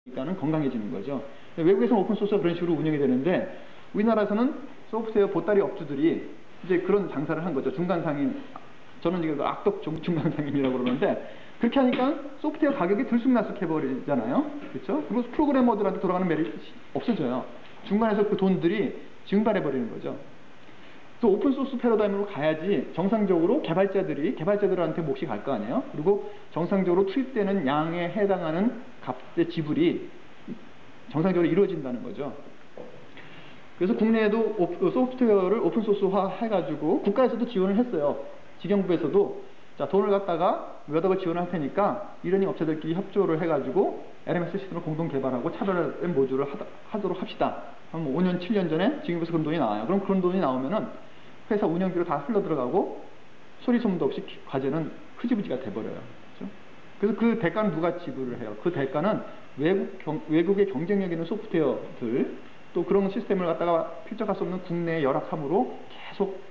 그러니까는 건강해지는 거죠. 외국에서는 오픈소스가 그런 식으로 운영이 되는데 우리나라에서는 소프트웨어 보따리 업주들이 이제 그런 장사를 한 거죠. 중간상인, 저는 이거 악덕 중간상인이라고 그러는데 그렇게 하니까 소프트웨어 가격이 들쑥날쑥해버리잖아요. 그렇죠? 그리고 프로그래머들한테 돌아가는 메리트이 없어져요. 중간에서 그 돈들이 증발해버리는 거죠. 또 오픈소스 패러다임으로 가야지 정상적으로 개발자들한테 몫이 갈 거 아니에요. 그리고 정상적으로 투입되는 양에 해당하는 값의 지불이 정상적으로 이루어진다는 거죠. 그래서 국내에도 소프트웨어를 오픈소스화 해가지고 국가에서도 지원을 했어요. 직영부에서도 자, 돈을 갖다가 몇 억을 지원할 테니까 이러닝 업체들끼리 협조를 해가지고 LMS 시스템을 공동 개발하고 차별화된 모듈을 하도록 합시다. 한 5년, 7년 전에 직영부에서 그런 돈이 나와요. 그럼 그런 돈이 나오면은 회사 운영비로 다 흘러 들어가고 소리 소문도 없이 과제는 흐지부지가 돼버려요. 그렇죠? 그래서 그 대가는 누가 지불을 해요? 그 대가는 외국의 경쟁력 있는 소프트웨어들, 또 그런 시스템을 갖다가 필적할 수 없는 국내의 열악함으로 계속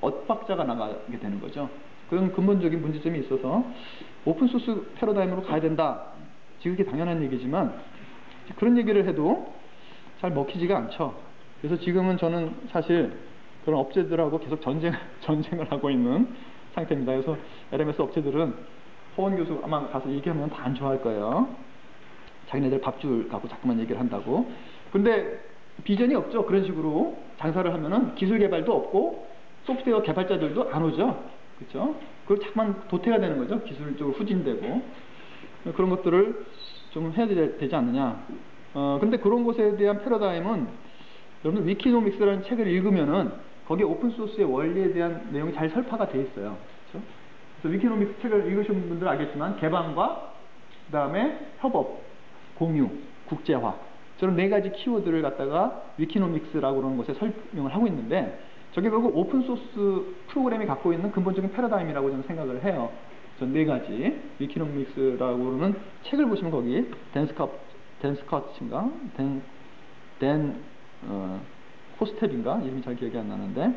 엇박자가 나가게 되는 거죠. 그런 근본적인 문제점이 있어서 오픈소스 패러다임으로 가야 된다. 지극히 당연한 얘기지만 그런 얘기를 해도 잘 먹히지가 않죠. 그래서 지금은 저는 사실 그런 업체들하고 계속 전쟁을 하고 있는 상태입니다. 그래서 LMS 업체들은 허원 교수 아마 가서 얘기하면 다 안 좋아할 거예요. 자기네들 밥줄 갖고 자꾸만 얘기를 한다고. 근데 비전이 없죠. 그런 식으로 장사를 하면은 기술 개발도 없고 소프트웨어 개발자들도 안 오죠. 그렇죠? 그걸 자꾸만 도태가 되는 거죠. 기술적으로 후진되고. 그런 것들을 좀 해야 되지 않느냐. 근데 그런 것에 대한 패러다임은 여러분 위키노믹스라는 책을 읽으면은 거기에 오픈소스의 원리에 대한 내용이 잘 설파가 돼 있어요. 그렇죠? 그래서 위키노믹스 책을 읽으신 분들은 알겠지만 개방과 그 다음에 협업, 공유, 국제화 저런 4가지 키워드를 갖다가 위키노믹스라고 그러는 것에 설명을 하고 있는데 저게 결국 오픈소스 프로그램이 갖고 있는 근본적인 패러다임이라고 저는 생각을 해요. 저 4가지 위키노믹스라고 그러는 책을 보시면 거기 댄 스캇인가? 코스텝인가? 이름이 잘 기억이 안 나는데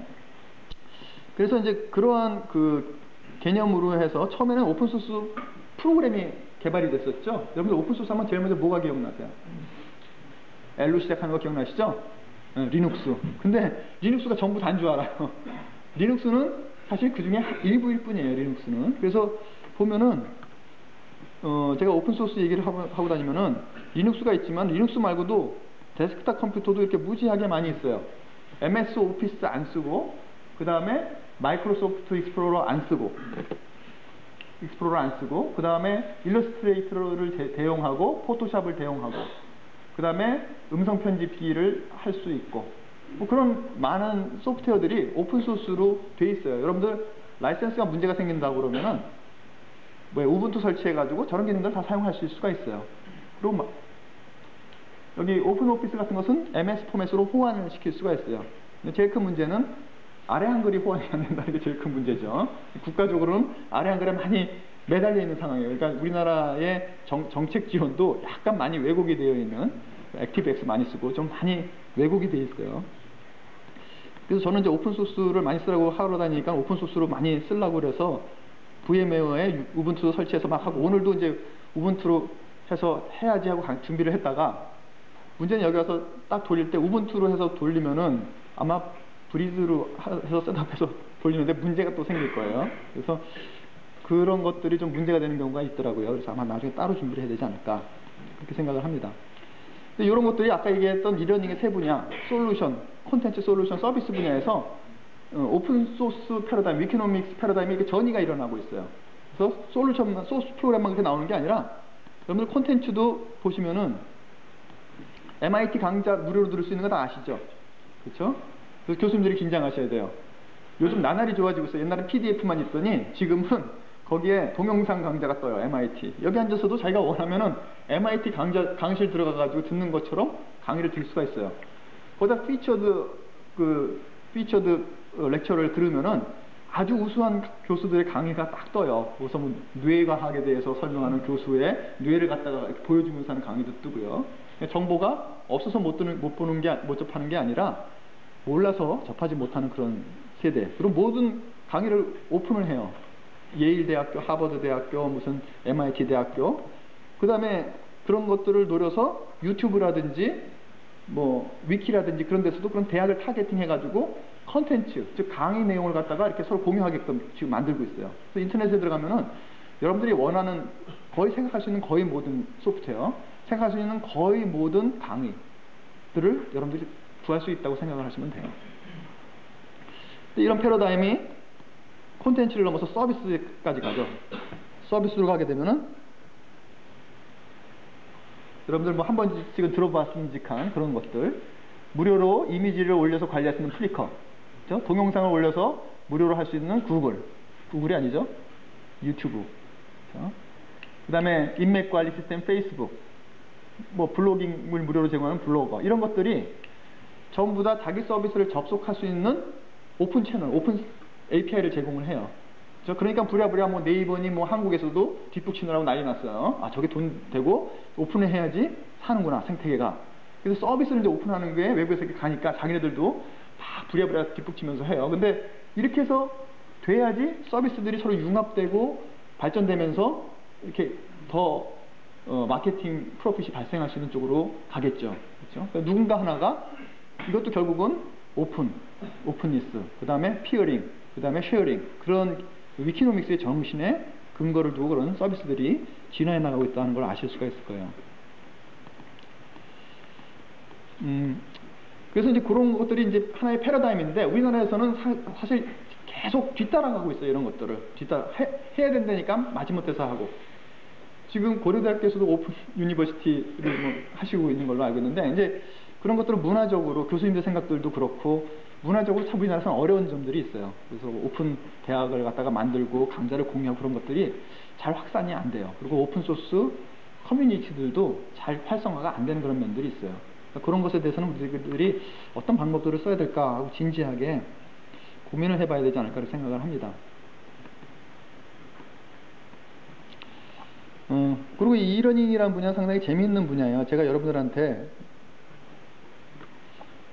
그래서 이제 그러한 그 개념으로 해서 처음에는 오픈소스 프로그램이 개발이 됐었죠. 여러분들 오픈소스 하면 제일 먼저 뭐가 기억나세요? L로 시작하는 거 기억나시죠? 리눅스. 근데 리눅스가 전부 다인 줄 알아요. 리눅스는 사실 그 중에 일부일 뿐이에요. 리눅스는. 그래서 보면은 제가 오픈소스 얘기를 하고 다니면은 리눅스가 있지만 리눅스 말고도 데스크탑 컴퓨터도 이렇게 무지하게 많이 있어요. MS 오피스 안 쓰고 그 다음에 마이크로소프트 익스플로러 안 쓰고 그 다음에 일러스트레이터를 대용하고 포토샵을 대용하고 그 다음에 음성 편집기를 할 수 있고 뭐 그런 많은 소프트웨어들이 오픈소스로 돼 있어요. 여러분들 라이센스가 문제가 생긴다고 그러면은 우분투 설치해가지고 저런 기능들 다 사용하실 수가 있어요. 그리고 여기 오픈 오피스 같은 것은 MS 포맷으로 호환을 시킬 수가 있어요. 근데 제일 큰 문제는 아래 한글이 호환이 안 된다는 게 제일 큰 문제죠. 국가적으로는 아래 한글에 많이 매달려 있는 상황이에요. 그러니까 우리나라의 정책 지원도 약간 많이 왜곡이 되어 있는 액티브엑스 많이 쓰고 좀 많이 왜곡이 되어 있어요. 그래서 저는 이제 오픈소스를 많이 쓰라고 하러 다니니까 오픈소스로 많이 쓰려고 그래서 VMware에 우분투 설치해서 막 하고 오늘도 이제 우분투로 해서 해야지 하고 준비를 했다가 문제는 여기 와서 딱 돌릴 때 우분투로 해서 돌리면은 아마 브리즈로 해서 셋업해서 돌리는데 문제가 또 생길 거예요. 그래서 그런 것들이 좀 문제가 되는 경우가 있더라고요. 그래서 아마 나중에 따로 준비를 해야 되지 않을까 그렇게 생각을 합니다. 근데 이런 것들이 아까 얘기했던 리러닝의 세 분야, 솔루션, 콘텐츠 솔루션, 서비스 분야에서 오픈소스 패러다임, 위키노믹스 패러다임이 이렇게 전이가 일어나고 있어요. 그래서 솔루션만, 소스 프로그램만 그렇게 나오는 게 아니라 여러분들 콘텐츠도 보시면은 MIT 강좌 무료로 들을 수 있는 거 다 아시죠? 그렇죠? 그래서 교수님들이 긴장하셔야 돼요. 요즘 나날이 좋아지고 있어요. 옛날엔 PDF만 있더니 지금은 거기에 동영상 강좌가 떠요. MIT. 여기 앉아서도 자기가 원하면은 MIT 강의실 들어가가지고 듣는 것처럼 강의를 들을 수가 있어요. 거기다 피처드 렉처를 들으면은 아주 우수한 교수들의 강의가 딱 떠요. 우선 뇌과학에 대해서 설명하는 교수의 뇌를 갖다가 보여주면서 하는 강의도 뜨고요. 정보가 없어서 못 접하는 게 아니라 몰라서 접하지 못하는 그런 세대. 그리고 모든 강의를 오픈을 해요. 예일 대학교, 하버드 대학교, 무슨 MIT 대학교. 그 다음에 그런 것들을 노려서 유튜브라든지 뭐 위키라든지 그런 데서도 그런 대학을 타겟팅 해가지고 컨텐츠, 즉 강의 내용을 갖다가 이렇게 서로 공유하게끔 지금 만들고 있어요. 그래서 인터넷에 들어가면은 여러분들이 원하는 거의 생각할 수 있는 거의 모든 소프트웨어, 생각할 수 있는 거의 모든 강의들을 여러분들이 구할 수 있다고 생각을 하시면 돼요. 이런 패러다임이 콘텐츠를 넘어서 서비스까지 가죠. 서비스로 가게 되면은 여러분들 뭐 한 번씩은 들어봤음직한 그런 것들, 무료로 이미지를 올려서 관리할 수 있는 플리커, 그렇죠? 동영상을 올려서 무료로 할 수 있는 구글이 아니죠, 유튜브, 그렇죠? 그 다음에 인맥 관리 시스템 페이스북, 뭐 블로깅을 무료로 제공하는 블로거, 이런 것들이 전부 다 자기 서비스를 접속할 수 있는 오픈 채널, 오픈 API를 제공을 해요. 그러니까 부랴부랴 뭐 네이버니 뭐 한국에서도 뒷북 치느라고 난리 났어요. 아, 저게 돈 되고 오픈을 해야지 사는구나, 생태계가. 그래서 서비스를 이제 오픈하는 게 외부에서 이렇게 가니까 자기네들도 막 부랴부랴 뒷북 치면서 해요. 근데 이렇게 해서 돼야지 서비스들이 서로 융합되고 발전되면서 이렇게 더 마케팅 프로핏이 발생할 수 있는 쪽으로 가겠죠. 그렇죠? 그러니까 누군가 하나가 이것도 결국은 오픈니스, 그 다음에 피어링, 그 다음에 쉐어링, 그런 위키노믹스의 정신에 근거를 두고 그런 서비스들이 진화해 나가고 있다는 걸 아실 수가 있을 거예요. 그래서 이제 그런 것들이 이제 하나의 패러다임인데, 우리나라에서는 사실 계속 뒤따라가고 있어요. 이런 것들을 해야 된다니까 마지못해서 하고. 지금 고려대학교에서도 오픈 유니버시티를 뭐 하시고 있는 걸로 알고 있는데, 이제 그런 것들은 문화적으로 교수님들 생각들도 그렇고 문화적으로 참 우리나라에서는 어려운 점들이 있어요. 그래서 오픈 대학을 갖다가 만들고 강좌를 공유하고 그런 것들이 잘 확산이 안 돼요. 그리고 오픈소스 커뮤니티들도 잘 활성화가 안 되는 그런 면들이 있어요. 그러니까 그런 것에 대해서는 우리들이 어떤 방법들을 써야 될까 하고 진지하게 고민을 해봐야 되지 않을까 생각을 합니다. 그리고 이 이러닝이라는 분야는 상당히 재미있는 분야예요. 제가 여러분들한테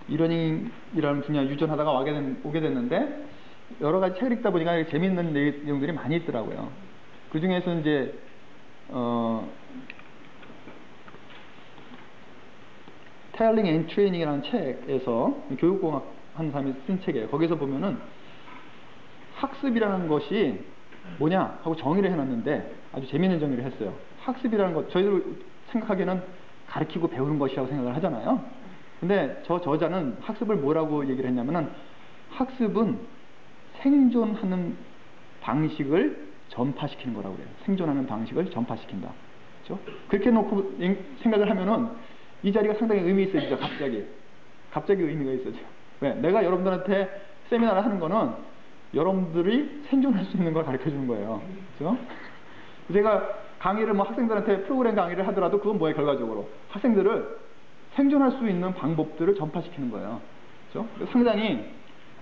이러닝이라는 분야 유전하다가 오게 됐는데, 여러 가지 책을 읽다 보니까 재미있는 내용들이 많이 있더라고요. 그 중에서 이제 Telling and Training이라는 책에서 교육공학 한 사람이 쓴 책이에요. 거기서 보면은 학습이라는 것이 뭐냐 하고 정의를 해놨는데 아주 재미있는 정의를 했어요. 학습이라는 것, 저희들 생각하기에는 가르치고 배우는 것이라고 생각을 하잖아요. 근데 저 저자는 학습을 뭐라고 얘기를 했냐면은, 학습은 생존하는 방식을 전파시키는 거라고 그래요. 생존하는 방식을 전파시킨다. 그렇죠? 그렇게 놓고 생각을 하면은 이 자리가 상당히 의미 있어지죠. 갑자기 의미가 있어져. 왜? 내가 여러분들한테 세미나를 하는 거는 여러분들이 생존할 수 있는 걸 가르쳐 주는 거예요. 그렇죠? 제가 강의를 뭐 학생들한테 프로그램 강의를 하더라도 그건 뭐예요? 결과적으로 학생들을 생존할 수 있는 방법들을 전파시키는 거예요. 그렇죠? 상당히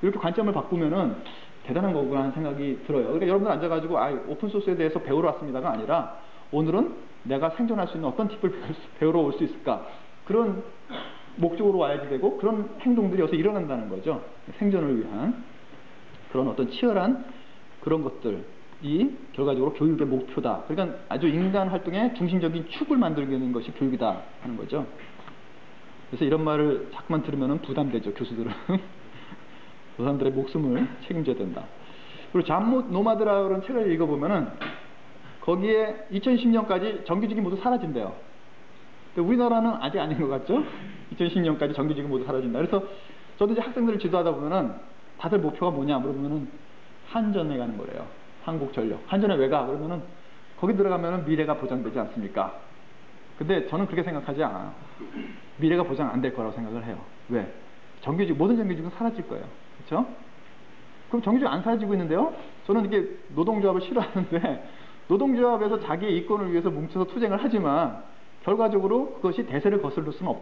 이렇게 관점을 바꾸면은 대단한 거구나 하는 생각이 들어요. 그러니까 여러분들 앉아가지고 오픈소스에 대해서 배우러 왔습니다가 아니라, 오늘은 내가 생존할 수 있는 어떤 팁을 배우러 올 수 있을까, 그런 목적으로 와야지 되고, 그런 행동들이 여기서 일어난다는 거죠. 생존을 위한 그런 어떤 치열한 그런 것들이 결과적으로 교육의 목표다. 그러니까 아주 인간 활동의 중심적인 축을 만들는 것이 교육이다 하는 거죠. 그래서 이런 말을 자꾸만 들으면 부담되죠, 교수들은. 그 사람들의 목숨을 책임져야 된다. 그리고 잠 노마드라는 책을 읽어보면은 거기에 2010년까지 정규직이 모두 사라진대요. 우리나라는 아직 아닌 것 같죠? 2010년까지 정규직이 모두 사라진다. 그래서 저도 이제 학생들을 지도하다 보면은 다들 목표가 뭐냐 물어보면은 한전에 가는 거래요. 한국전력. 한전에 왜 가? 그러면은 거기 들어가면은 미래가 보장되지 않습니까? 근데 저는 그렇게 생각하지 않아요. 미래가 보장 안 될 거라고 생각을 해요. 왜? 모든 정규직은 사라질 거예요. 그렇죠? 그럼 정규직 안 사라지고 있는데요? 저는 이게 노동조합을 싫어하는데, 노동조합에서 자기의 이권을 위해서 뭉쳐서 투쟁을 하지만 결과적으로 그것이 대세를 거슬릴 수는 없다.